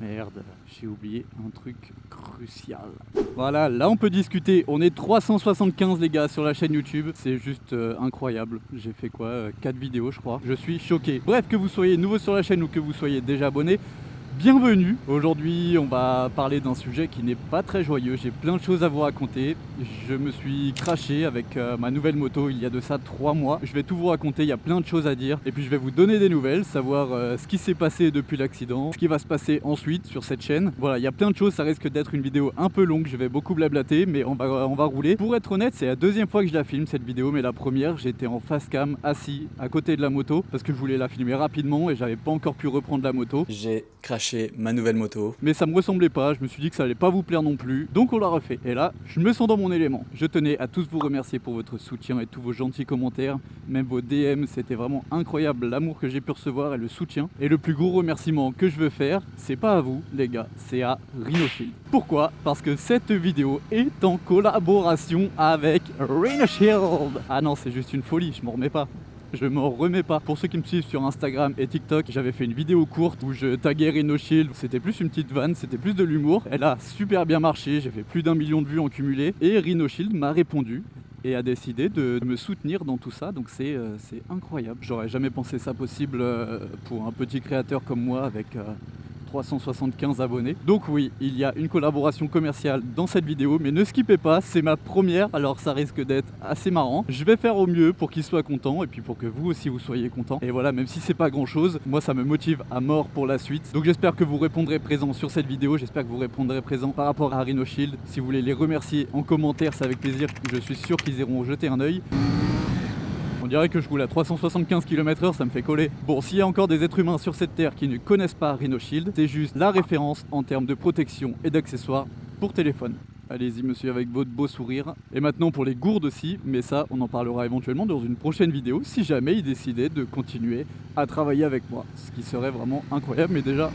Merde, j'ai oublié un truc crucial. Voilà, là on peut discuter. On est 375 les gars sur la chaîne YouTube. C'est juste incroyable. J'ai fait quoi 4 vidéos je crois. Je suis choqué. Bref, que vous soyez nouveau sur la chaîne ou que vous soyez déjà abonné, bienvenue. Aujourd'hui on va parler d'un sujet qui n'est pas très joyeux. J'ai plein de choses à vous raconter. Je me suis craché avec ma nouvelle moto il y a de ça 3 mois. Je vais tout vous raconter, il y a plein de choses à dire. Et puis je vais vous donner des nouvelles, savoir ce qui s'est passé depuis l'accident, ce qui va se passer ensuite sur cette chaîne. Voilà, il y a plein de choses, ça risque d'être une vidéo un peu longue, je vais beaucoup blablater, mais on va rouler. Pour être honnête, c'est la deuxième fois que je la filme cette vidéo, mais la première, j'étais en face cam, assis à côté de la moto, parce que je voulais la filmer rapidement et j'avais pas encore pu reprendre la moto. J'ai craché ma nouvelle moto. Mais ça me ressemblait pas, je me suis dit que ça allait pas vous plaire non plus, donc on l'a refait. Et là, je me sens dans mon élément. Je tenais à tous vous remercier pour votre soutien et tous vos gentils commentaires, même vos DM, c'était vraiment incroyable l'amour que j'ai pu recevoir et le soutien. Et le plus gros remerciement que je veux faire, c'est pas à vous les gars, c'est à Rhinoshield. Pourquoi? Parce que cette vidéo est en collaboration avec Rhinoshield. Ah non, c'est juste une folie, je m'en remets pas. Je m'en remets pas. Pour ceux qui me suivent sur Instagram et TikTok, j'avais fait une vidéo courte où je taguais Rhinoshield. C'était plus une petite vanne, c'était plus de l'humour. Elle a super bien marché, j'ai fait plus d'1 million de vues en cumulé. Et Rhinoshield m'a répondu et a décidé de me soutenir dans tout ça. Donc c'est incroyable. J'aurais jamais pensé ça possible pour un petit créateur comme moi avec 375 abonnés. Donc oui, il y a une collaboration commerciale dans cette vidéo, mais ne skippez pas, c'est ma première, alors ça risque d'être assez marrant. Je vais faire au mieux pour qu'il soit content et puis pour que vous aussi vous soyez content. Et voilà, même si c'est pas grand chose, moi ça me motive à mort pour la suite. Donc j'espère que vous répondrez présent sur cette vidéo, j'espère que vous répondrez présent par rapport à Rhinoshield. Si vous voulez les remercier en commentaire, c'est avec plaisir, je suis sûr qu'ils iront jeter un œil. On dirait que je roule à 375 km/h, ça me fait coller. Bon, s'il y a encore des êtres humains sur cette terre qui ne connaissent pas Rhinoshield, c'est juste la référence en termes de protection et d'accessoires pour téléphone. Allez-y monsieur avec votre beau sourire. Et maintenant pour les gourdes aussi, mais ça on en parlera éventuellement dans une prochaine vidéo si jamais ils décidaient de continuer à travailler avec moi. Ce qui serait vraiment incroyable, mais déjà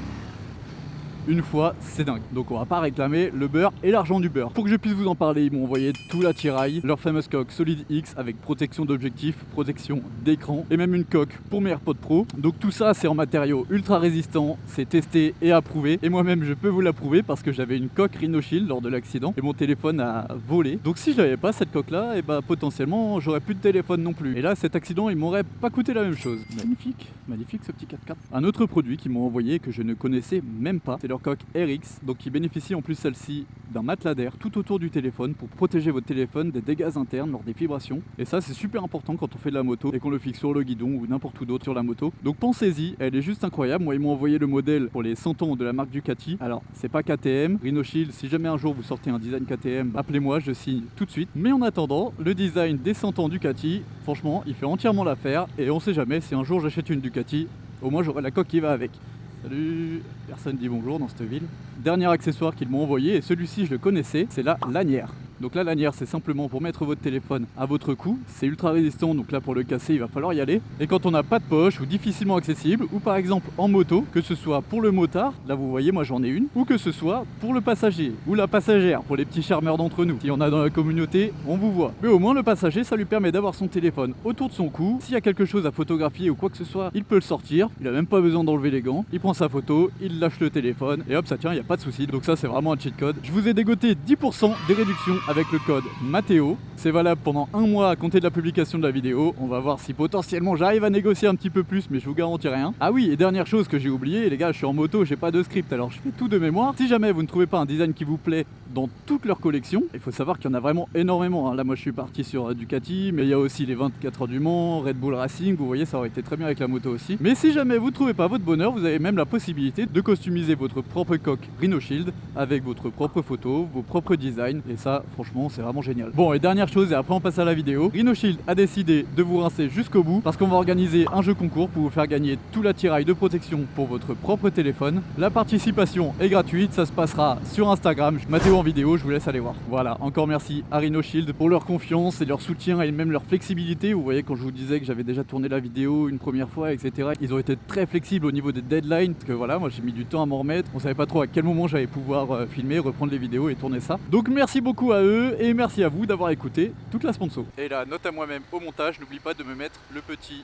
une fois, c'est dingue. Donc on va pas réclamer le beurre et l'argent du beurre. Pour que je puisse vous en parler, ils m'ont envoyé tout l'attirail, leur fameuse coque Solid X avec protection d'objectif, protection d'écran et même une coque pour mes AirPods Pro. Donc tout ça c'est en matériaux ultra résistants, c'est testé et approuvé. Et moi-même je peux vous l'approuver parce que j'avais une coque Rhinoshield lors de l'accident et mon téléphone a volé. Donc si j'avais pas cette coque là, et bah potentiellement j'aurais plus de téléphone non plus. Et là cet accident il m'aurait pas coûté la même chose. Magnifique, magnifique ce petit 4x4. Un autre produit qu'ils m'ont envoyé que je ne connaissais même pas, c'est leur coque RX, donc qui bénéficie en plus celle-ci d'un matelas d'air tout autour du téléphone pour protéger votre téléphone des dégâts internes lors des vibrations. Et ça c'est super important quand on fait de la moto et qu'on le fixe sur le guidon ou n'importe où d'autre sur la moto. Donc pensez-y, elle est juste incroyable. Moi ils m'ont envoyé le modèle pour les 100 ans de la marque Ducati. Alors c'est pas KTM, Rhinoshield, si jamais un jour vous sortez un design KTM, appelez-moi, je signe tout de suite. Mais en attendant, le design des 100 ans Ducati, franchement il fait entièrement l'affaire et on sait jamais, si un jour j'achète une Ducati, au moins j'aurai la coque qui va avec. Salut, personne dit bonjour dans cette ville. Dernier accessoire qu'ils m'ont envoyé, et celui-ci je le connaissais, c'est la lanière. Donc la lanière c'est simplement pour mettre votre téléphone à votre cou, c'est ultra résistant donc là pour le casser il va falloir y aller. Et quand on n'a pas de poche ou difficilement accessible, ou par exemple en moto, que ce soit pour le motard, là vous voyez moi j'en ai une, ou que ce soit pour le passager ou la passagère, pour les petits charmeurs d'entre nous. S'il y en a dans la communauté, on vous voit. Mais au moins le passager ça lui permet d'avoir son téléphone autour de son cou, s'il y a quelque chose à photographier ou quoi que ce soit, il peut le sortir, il a même pas besoin d'enlever les gants, il prend sa photo, il lâche le téléphone et hop ça tient, il n'y a pas de souci. Donc ça c'est vraiment un cheat code. Je vous ai dégoté 10% des réductions avec le code Mathéo. C'est valable pendant 1 mois à compter de la publication de la vidéo. On va voir si potentiellement j'arrive à négocier un petit peu plus, mais je vous garantis rien. Ah oui, et dernière chose que j'ai oublié, les gars, je suis en moto, j'ai pas de script, alors je fais tout de mémoire. Si jamais vous ne trouvez pas un design qui vous plaît dans toute leur collection, il faut savoir qu'il y en a vraiment énormément. Là, moi, je suis parti sur Ducati, mais il y a aussi les 24 heures du Mans, Red Bull Racing. Vous voyez, ça aurait été très bien avec la moto aussi. Mais si jamais vous ne trouvez pas votre bonheur, vous avez même la possibilité de customiser votre propre coque Rhinoshield avec votre propre photo, vos propres designs. Et ça, franchement, c'est vraiment génial. Bon, et dernière chose, et après on passe à la vidéo. Rhinoshield a décidé de vous rincer jusqu'au bout parce qu'on va organiser un jeu concours pour vous faire gagner tout l'attirail de protection pour votre propre téléphone. La participation est gratuite, ça se passera sur Instagram. Mathéo en vidéo, je vous laisse aller voir. Voilà, encore merci à Rhinoshield pour leur confiance et leur soutien et même leur flexibilité. Vous voyez, quand je vous disais que j'avais déjà tourné la vidéo une première fois, etc., ils ont été très flexibles au niveau des deadlines. Parce que voilà, moi j'ai mis du temps à m'en remettre. On savait pas trop à quel moment j'allais pouvoir filmer, reprendre les vidéos et tourner ça. Donc merci beaucoup à eux et merci à vous d'avoir écouté toute la sponsor. Et la note à moi-même au montage, n'oublie pas de me mettre le petit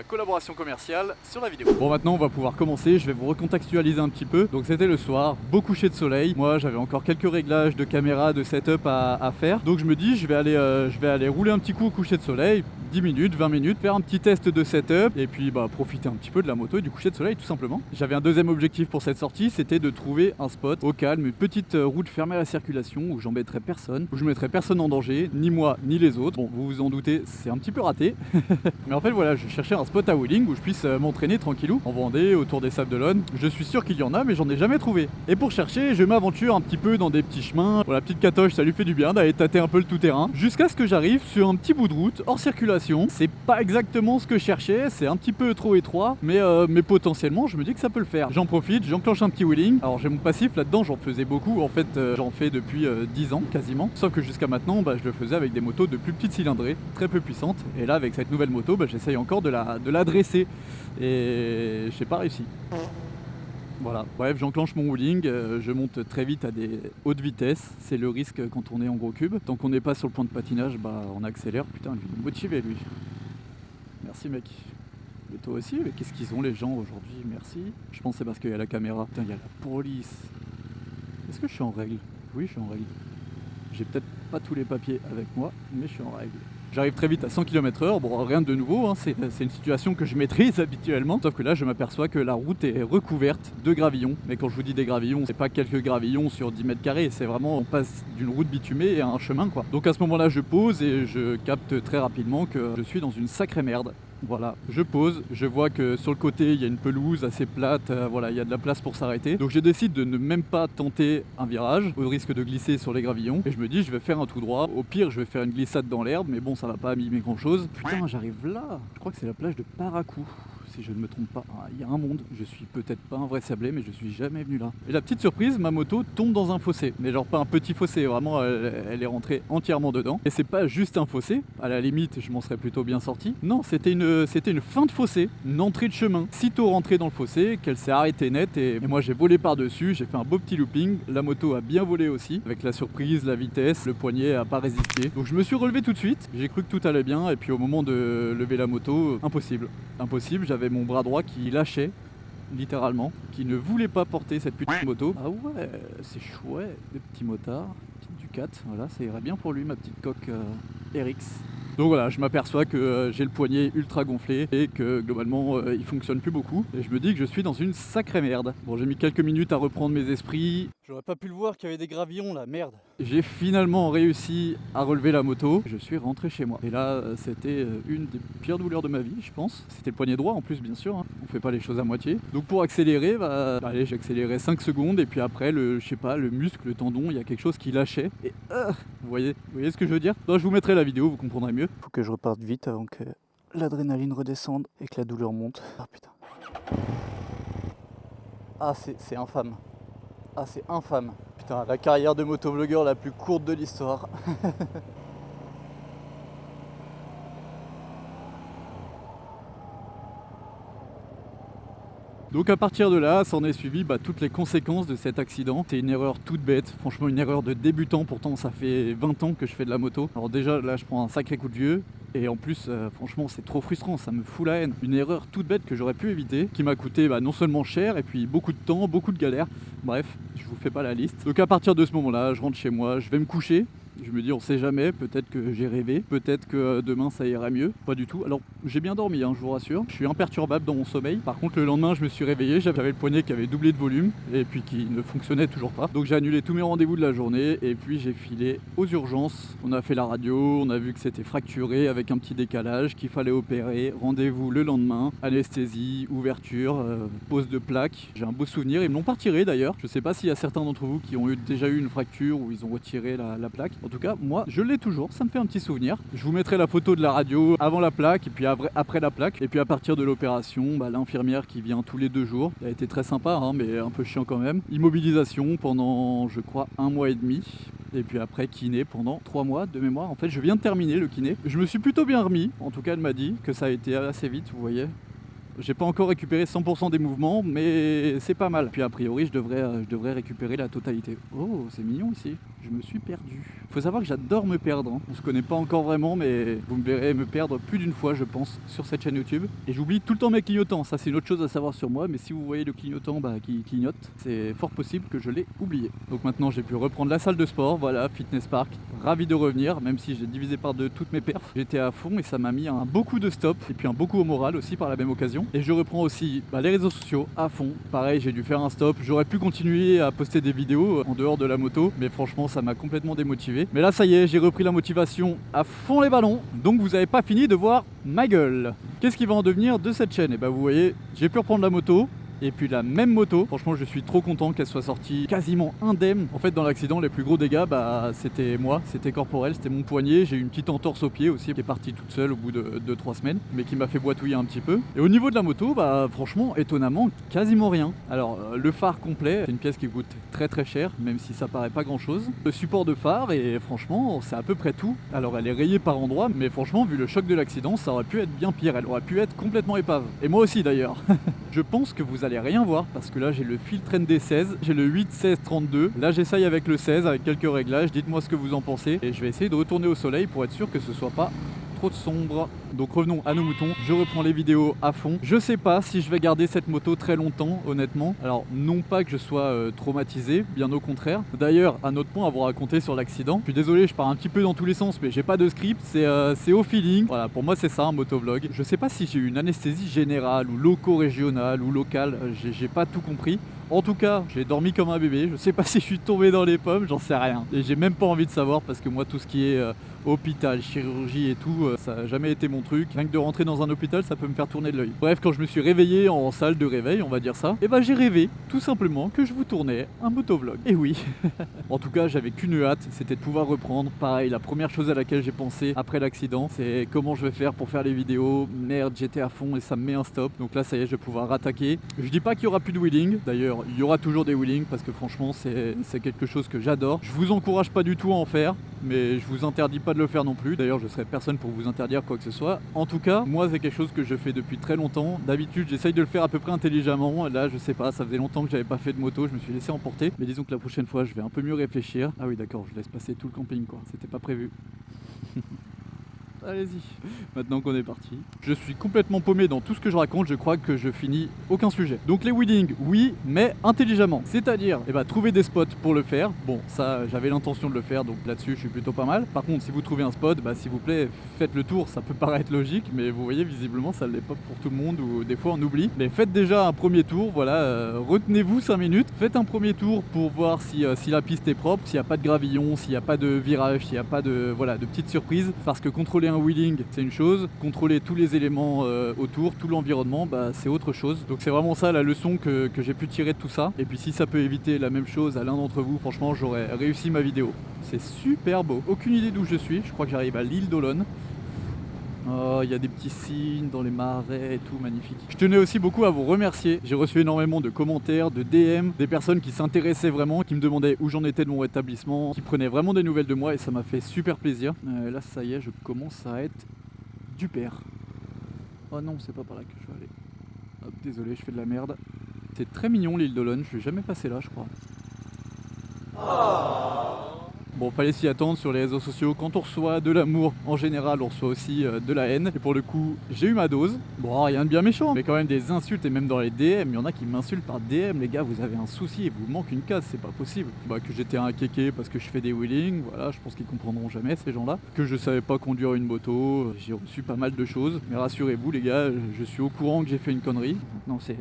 collaboration commerciale sur la vidéo. Bon, maintenant on va pouvoir commencer, je vais vous recontextualiser un petit peu. Donc c'était le soir, beau coucher de soleil. Moi j'avais encore quelques réglages de caméra, de setup à faire. Donc je me dis je vais aller rouler un petit coup au coucher de soleil, 10 minutes, 20 minutes, faire un petit test de setup et puis profiter un petit peu de la moto et du coucher de soleil tout simplement. J'avais un deuxième objectif pour cette sortie, c'était de trouver un spot au calme, une petite route fermée à la circulation où j'embêterais personne, où je mettrais personne en danger, ni moi ni les autres. Bon, vous vous en doutez, c'est un petit peu raté. Mais en fait voilà, je cherchais un spot à wheeling où je puisse m'entraîner tranquillou en Vendée, autour des Sables d'Olonne. Je suis sûr qu'il y en a, mais j'en ai jamais trouvé. Et pour chercher, je m'aventure un petit peu dans des petits chemins. Bon, la petite catoche, ça lui fait du bien d'aller tâter un peu le tout-terrain. Jusqu'à ce que j'arrive sur un petit bout de route, hors circulation. C'est pas exactement ce que je cherchais, c'est un petit peu trop étroit, mais potentiellement, je me dis que ça peut le faire. J'en profite, j'enclenche un petit wheeling. Alors j'ai mon passif là-dedans, j'en faisais beaucoup. En fait, j'en fais depuis 10 ans quasiment. Sauf que jusqu'à maintenant, je le faisais avec des motos de plus petite cylindrée, très peu puissantes. Et là, avec cette nouvelle moto, j'essaye encore de la dresser. Et j'ai pas réussi. Voilà, bref, j'enclenche mon wheeling, je monte très vite à des hautes vitesses, c'est le risque quand on est en gros cube. Tant qu'on n'est pas sur le point de patinage, on accélère. Putain, lui, il est motivé lui. Merci mec. Mais toi aussi, mais qu'est-ce qu'ils ont les gens aujourd'hui? Merci. Je pense que c'est parce qu'il y a la caméra. Putain, il y a la police. Est-ce que je suis en règle? Oui, je suis en règle. J'ai peut-être pas tous les papiers avec moi, mais je suis en règle. J'arrive très vite à 100 km/h, bon rien de nouveau, hein, c'est une situation que je maîtrise habituellement, sauf que là je m'aperçois que la route est recouverte de gravillons. Mais quand je vous dis des gravillons, c'est pas quelques gravillons sur 10 mètres carrés, c'est vraiment on passe d'une route bitumée à un chemin quoi. Donc à ce moment-là je pose et je capte très rapidement que je suis dans une sacrée merde. Voilà, je pose, je vois que sur le côté il y a une pelouse assez plate, voilà, il y a de la place pour s'arrêter. Donc je décide de ne même pas tenter un virage, au risque de glisser sur les gravillons. Et je me dis je vais faire un tout droit, au pire je vais faire une glissade dans l'herbe, mais bon ça va pas abîmer grand chose. Putain j'arrive là, je crois que c'est la plage de Paracou. Si je ne me trompe pas, il y a un monde, je suis peut-être pas un vrai sablé mais je suis jamais venu là. Et la petite surprise, ma moto tombe dans un fossé, mais genre pas un petit fossé, vraiment elle est rentrée entièrement dedans. Et c'est pas juste un fossé, à la limite je m'en serais plutôt bien sorti. Non, c'était une fin de fossé, une entrée de chemin. Sitôt rentrée dans le fossé, qu'elle s'est arrêtée net et moi j'ai volé par-dessus, j'ai fait un beau petit looping, la moto a bien volé aussi, avec la surprise, la vitesse, le poignet a pas résisté. Donc je me suis relevé tout de suite, j'ai cru que tout allait bien et puis au moment de lever la moto, impossible, j'avais mon bras droit qui lâchait, littéralement, qui ne voulait pas porter cette petite moto. Ah ouais, c'est chouette, le petit motard, petite Ducat, voilà, ça irait bien pour lui, ma petite coque RX. Donc voilà, je m'aperçois que j'ai le poignet ultra gonflé et que globalement il fonctionne plus beaucoup. Et je me dis que je suis dans une sacrée merde. Bon, j'ai mis quelques minutes à reprendre mes esprits. J'aurais pas pu le voir qu'il y avait des gravillons là, merde. J'ai finalement réussi à relever la moto. Je suis rentré chez moi. Et là, c'était une des pires douleurs de ma vie, je pense. C'était le poignet droit en plus, bien sûr. Hein. On fait pas les choses à moitié. Donc pour accélérer, allez, j'ai accéléré 5 secondes et puis après, le muscle, le tendon, il y a quelque chose qui lâchait. Et vous voyez ce que je veux dire? Je vous mettrai la vidéo, vous comprendrez mieux. Faut que je reparte vite avant que l'adrénaline redescende et que la douleur monte. Ah putain. Ah c'est infâme. Ah c'est infâme. Putain, la carrière de motovlogueur la plus courte de l'histoire. Donc à partir de là, s'en est suivi toutes les conséquences de cet accident. C'est une erreur toute bête, franchement une erreur de débutant, pourtant ça fait 20 ans que je fais de la moto. Alors déjà là je prends un sacré coup de vieux, et en plus franchement c'est trop frustrant, ça me fout la haine. Une erreur toute bête que j'aurais pu éviter, qui m'a coûté non seulement cher, et puis beaucoup de temps, beaucoup de galères. Bref, je vous fais pas la liste. Donc à partir de ce moment-là, je rentre chez moi, je vais me coucher. Je me dis on sait jamais, peut-être que j'ai rêvé, peut-être que demain ça ira mieux. Pas du tout. Alors j'ai bien dormi, je vous rassure. Je suis imperturbable dans mon sommeil. Par contre le lendemain je me suis réveillé, j'avais le poignet qui avait doublé de volume et puis qui ne fonctionnait toujours pas. Donc j'ai annulé tous mes rendez-vous de la journée et puis j'ai filé aux urgences. On a fait la radio, on a vu que c'était fracturé avec un petit décalage, qu'il fallait opérer. Rendez-vous le lendemain, anesthésie, ouverture, pose de plaque. J'ai un beau souvenir, ils me l'ont pas retiré d'ailleurs. Je sais pas s'il y a certains d'entre vous qui ont déjà eu une fracture ou ils ont retiré la plaque. En tout cas, moi, je l'ai toujours, ça me fait un petit souvenir. Je vous mettrai la photo de la radio avant la plaque et puis après la plaque. Et puis à partir de l'opération, l'infirmière qui vient tous les 2 jours, elle a été très sympa, mais un peu chiant quand même. Immobilisation pendant, je crois, 1 mois et demi. Et puis après, kiné pendant 3 mois de mémoire. En fait, je viens de terminer le kiné. Je me suis plutôt bien remis. En tout cas, elle m'a dit que ça a été assez vite, vous voyez. J'ai pas encore récupéré 100% des mouvements, mais c'est pas mal. Puis a priori, je devrais récupérer la totalité. Oh, c'est mignon ici. Je me suis perdu. Faut savoir que j'adore me perdre. On se connaît pas encore vraiment, mais vous me verrez me perdre plus d'une fois, je pense, sur cette chaîne YouTube. Et j'oublie tout le temps mes clignotants. Ça, c'est une autre chose à savoir sur moi, mais si vous voyez le clignotant qui clignote, c'est fort possible que je l'ai oublié. Donc maintenant, j'ai pu reprendre la salle de sport. Voilà, Fitness Park. Ravi de revenir, même si j'ai divisé par deux toutes mes perfs. J'étais à fond et ça m'a mis un beau coup de stop et puis un beau coup au moral aussi par la même occasion. Et je reprends aussi les réseaux sociaux à fond. Pareil, j'ai dû faire un stop. J'aurais pu continuer à poster des vidéos en dehors de la moto, mais franchement, ça m'a complètement démotivé. Mais là, ça y est, j'ai repris la motivation à fond les ballons. Donc vous n'avez pas fini de voir ma gueule. Qu'est-ce qui va en devenir de cette chaîne? Et bah vous voyez, j'ai pu reprendre la moto. Et puis la même moto, franchement je suis trop content qu'elle soit sortie quasiment indemne. En fait dans l'accident les plus gros dégâts c'était moi, c'était corporel, c'était mon poignet. J'ai eu une petite entorse au pied aussi qui est partie toute seule au bout de 2-3 semaines, mais qui m'a fait boitouiller un petit peu. Et au niveau de la moto, franchement étonnamment quasiment rien. Alors le phare complet, c'est une pièce qui coûte très très cher, même si ça paraît pas grand chose. Le support de phare et franchement c'est à peu près tout. Alors elle est rayée par endroits, mais franchement vu le choc de l'accident ça aurait pu être bien pire, elle aurait pu être complètement épave. Et moi aussi d'ailleurs. Je pense que vous allez rien voir parce que là j'ai le filtre ND16, j'ai le 8-16-32. Là j'essaye avec le 16 avec quelques réglages, dites-moi ce que vous en pensez et je vais essayer de retourner au soleil pour être sûr que ce soit pas trop sombre. Donc revenons à nos moutons, je reprends les vidéos à fond. Je sais pas si je vais garder cette moto très longtemps honnêtement. Alors non pas que je sois traumatisé, bien au contraire. D'ailleurs un autre point à vous raconter sur l'accident. Je suis désolé, je pars un petit peu dans tous les sens mais j'ai pas de script, c'est au feeling. Voilà, pour moi c'est ça un motovlog. Je sais pas si j'ai eu une anesthésie générale ou loco-régionale ou locale, j'ai pas tout compris. En tout cas, j'ai dormi comme un bébé, je sais pas si je suis tombé dans les pommes, j'en sais rien. Et j'ai même pas envie de savoir parce que moi tout ce qui est hôpital, chirurgie et tout, ça a jamais été mon truc. Rien que de rentrer dans un hôpital, ça peut me faire tourner de l'œil. Bref, quand je me suis réveillé en salle de réveil, on va dire ça, j'ai rêvé tout simplement que je vous tournais un motovlog. Et oui. En tout cas, j'avais qu'une hâte, c'était de pouvoir reprendre. Pareil, la première chose à laquelle j'ai pensé après l'accident, c'est comment je vais faire pour faire les vidéos. Merde, j'étais à fond et ça me met un stop. Donc là, ça y est, je vais pouvoir rattaquer. Je dis pas qu'il y aura plus de wheeling, d'ailleurs, il y aura toujours des wheelings parce que franchement, c'est quelque chose que j'adore. Je vous encourage pas du tout à en faire, mais je vous interdis pas de le faire non plus. D'ailleurs, je serai personne pour vous interdire quoi que ce soit. En tout cas, moi, c'est quelque chose que je fais depuis très longtemps. D'habitude, j'essaye de le faire à peu près intelligemment. Là, je sais pas, ça faisait longtemps que j'avais pas fait de moto, je me suis laissé emporter. Mais disons que la prochaine fois, je vais un peu mieux réfléchir. Ah oui, d'accord, je laisse passer tout le camping, quoi. C'était pas prévu. Allez-y, maintenant qu'on est parti. Je suis complètement paumé dans tout ce que je raconte, je crois que je finis aucun sujet. Donc les wheelings, oui, mais intelligemment. C'est-à-dire, trouver des spots pour le faire. Bon, ça, j'avais l'intention de le faire, donc là-dessus, je suis plutôt pas mal. Par contre, si vous trouvez un spot, s'il vous plaît, faites le tour. Ça peut paraître logique, mais vous voyez, visiblement, ça ne l'est pas pour tout le monde, ou des fois, on oublie. Mais faites déjà un premier tour, voilà, retenez-vous 5 minutes. Faites un premier tour pour voir si la piste est propre, s'il n'y a pas de gravillon, s'il n'y a pas de virage, s'il n'y a pas de petites surprises. Parce que contrôler un wheeling c'est une chose, contrôler tous les éléments autour, tout l'environnement c'est autre chose. Donc c'est vraiment ça la leçon que j'ai pu tirer de tout ça. Et puis si ça peut éviter la même chose à l'un d'entre vous, franchement j'aurais réussi ma vidéo. C'est super beau. Aucune idée d'où je suis, je crois que j'arrive à l'île d'Olonne. Oh, il y a des petits signes dans les marais et tout, magnifique. Je tenais aussi beaucoup à vous remercier. J'ai reçu énormément de commentaires, de DM, des personnes qui s'intéressaient vraiment, qui me demandaient où j'en étais de mon rétablissement, qui prenaient vraiment des nouvelles de moi et ça m'a fait super plaisir. Là, ça y est, je commence à être du père. Oh non, c'est pas par là que je vais aller. Hop, désolé, je fais de la merde. C'est très mignon l'île d'Olonne, je suis jamais passé là, je crois. Bon, fallait s'y attendre sur les réseaux sociaux. Quand on reçoit de l'amour, en général, on reçoit aussi de la haine. Et pour le coup, j'ai eu ma dose. Bon, rien de bien méchant, mais quand même des insultes. Et même dans les DM, il y en a qui m'insultent par DM. Les gars, vous avez un souci et vous manque une case, c'est pas possible. Que j'étais un kéké parce que je fais des wheelings. Voilà, je pense qu'ils comprendront jamais, ces gens-là. Que je savais pas conduire une moto. J'ai reçu pas mal de choses. Mais rassurez-vous, les gars, je suis au courant que j'ai fait une connerie. Maintenant, c'est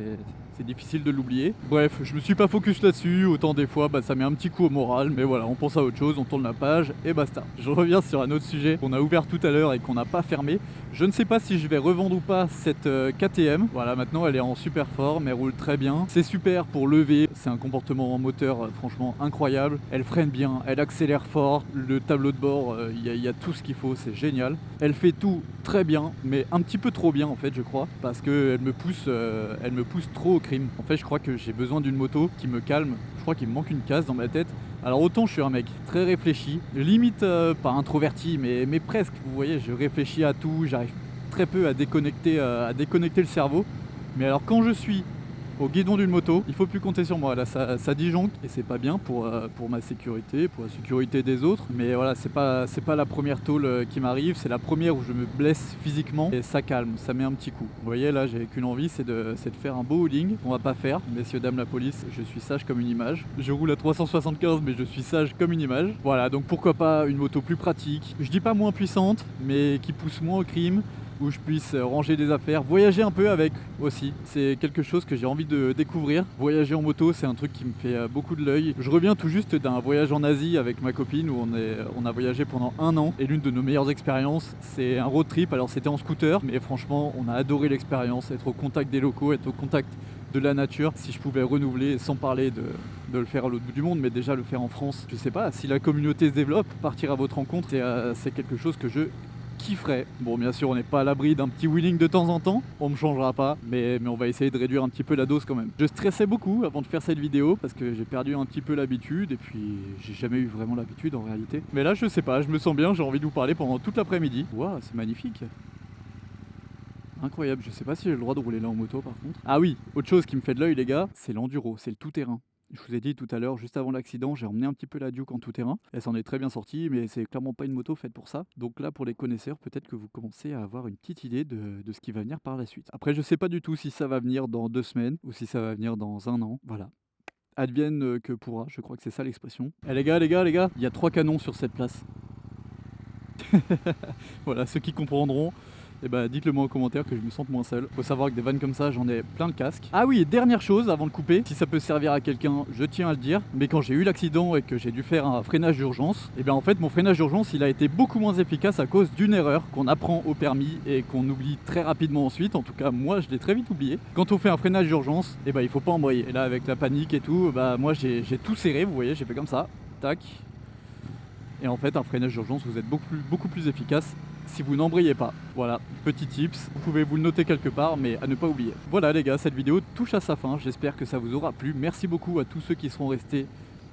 difficile de l'oublier. Bref, je me suis pas focus là-dessus, autant des fois ça met un petit coup au moral, mais voilà, on pense à autre chose, on tourne la page et basta. Je reviens sur un autre sujet qu'on a ouvert tout à l'heure et qu'on n'a pas fermé. Je ne sais pas si je vais revendre ou pas cette KTM. Voilà, maintenant elle est en super forme, elle roule très bien. C'est super pour lever, c'est un comportement en moteur franchement incroyable. Elle freine bien, elle accélère fort, le tableau de bord, il y a tout ce qu'il faut, c'est génial. Elle fait tout très bien, mais un petit peu trop bien en fait je crois, parce qu'elle me pousse trop au crime. En fait je crois que j'ai besoin d'une moto qui me calme, je crois qu'il me manque une case dans ma tête. Alors autant je suis un mec très réfléchi, limite pas introverti mais presque, vous voyez, je réfléchis à tout, j'arrive très peu à déconnecter le cerveau. Mais alors quand je suis au guidon d'une moto, il faut plus compter sur moi. Là, ça disjoncte et c'est pas bien pour ma sécurité, pour la sécurité des autres. Mais voilà, c'est pas la première tôle qui m'arrive, c'est la première où je me blesse physiquement et ça calme, ça met un petit coup. Vous voyez, là, j'ai qu'une envie, c'est de faire un beau holding. On va pas faire, messieurs, dames, la police, je suis sage comme une image. Je roule à 375, mais je suis sage comme une image. Voilà, donc pourquoi pas une moto plus pratique. Je dis pas moins puissante, mais qui pousse moins au crime, où je puisse ranger des affaires, voyager un peu avec aussi. C'est quelque chose que j'ai envie de découvrir. Voyager en moto, c'est un truc qui me fait beaucoup de l'œil. Je reviens tout juste d'un voyage en Asie avec ma copine où on a voyagé pendant 1 an. Et l'une de nos meilleures expériences, c'est un road trip. Alors c'était en scooter, mais franchement, on a adoré l'expérience, être au contact des locaux, être au contact de la nature. Si je pouvais renouveler, sans parler de le faire à l'autre bout du monde, mais déjà le faire en France, je sais pas, si la communauté se développe, partir à votre rencontre, c'est quelque chose que je kifferais. Bon, bien sûr, on n'est pas à l'abri d'un petit wheeling de temps en temps, on me changera pas, mais on va essayer de réduire un petit peu la dose quand même. Je stressais beaucoup avant de faire cette vidéo parce que j'ai perdu un petit peu l'habitude et puis j'ai jamais eu vraiment l'habitude en réalité. Mais là, je sais pas, je me sens bien, j'ai envie de vous parler pendant toute l'après-midi. Waouh, c'est magnifique. Incroyable, je sais pas si j'ai le droit de rouler là en moto par contre. Ah oui, autre chose qui me fait de l'œil les gars, c'est l'enduro, c'est le tout-terrain. Je vous ai dit tout à l'heure, juste avant l'accident, j'ai emmené un petit peu la Duke en tout-terrain. Elle s'en est très bien sortie, mais c'est clairement pas une moto faite pour ça. Donc là, pour les connaisseurs, peut-être que vous commencez à avoir une petite idée de ce qui va venir par la suite. Après, je sais pas du tout si ça va venir dans 2 semaines ou si ça va venir dans 1 an. Voilà. Advienne que pourra, je crois que c'est ça l'expression. Eh les gars, il y a 3 canons sur cette place. Voilà, ceux qui comprendront. Et bah dites-le moi en commentaire que je me sente moins seul. Faut savoir que des vannes comme ça, j'en ai plein le casque. Ah oui, et dernière chose avant de couper, si ça peut servir à quelqu'un, je tiens à le dire, mais quand j'ai eu l'accident et que j'ai dû faire un freinage d'urgence, et bien en fait mon freinage d'urgence il a été beaucoup moins efficace à cause d'une erreur qu'on apprend au permis et qu'on oublie très rapidement ensuite. En tout cas moi je l'ai très vite oublié. Quand on fait un freinage d'urgence, et bah il faut pas embrayer. Et là avec la panique et tout, bah moi j'ai tout serré, vous voyez, j'ai fait comme ça, tac. Et en fait un freinage d'urgence vous êtes beaucoup plus efficace si vous n'embrayez pas. Voilà, petit tips, vous pouvez vous le noter quelque part, mais à ne pas oublier. Voilà les gars, cette vidéo touche à sa fin, j'espère que ça vous aura plu. Merci beaucoup à tous ceux qui seront restés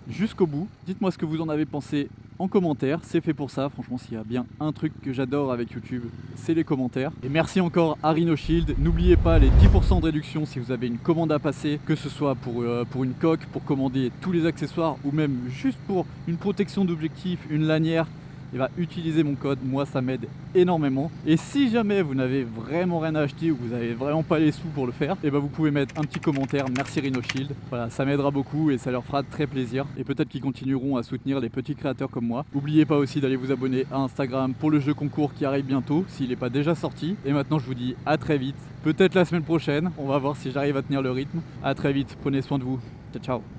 jusqu'au bout. Dites-moi ce que vous en avez pensé en commentaire, c'est fait pour ça. Franchement, s'il y a bien un truc que j'adore avec YouTube, c'est les commentaires. Et merci encore à Rhino Shield. N'oubliez pas les 10% de réduction si vous avez une commande à passer, que ce soit pour une coque, pour commander tous les accessoires ou même juste pour une protection d'objectif, une lanière. Et bah utilisez mon code, moi ça m'aide énormément. Et si jamais vous n'avez vraiment rien à acheter ou que vous n'avez vraiment pas les sous pour le faire, et bah vous pouvez mettre un petit commentaire, merci Rhino Shield. Voilà, ça m'aidera beaucoup et ça leur fera très plaisir. Et peut-être qu'ils continueront à soutenir les petits créateurs comme moi. N'oubliez pas aussi d'aller vous abonner à Instagram pour le jeu concours qui arrive bientôt, s'il n'est pas déjà sorti. Et maintenant je vous dis à très vite, peut-être la semaine prochaine, on va voir si j'arrive à tenir le rythme. À très vite, prenez soin de vous, ciao ciao.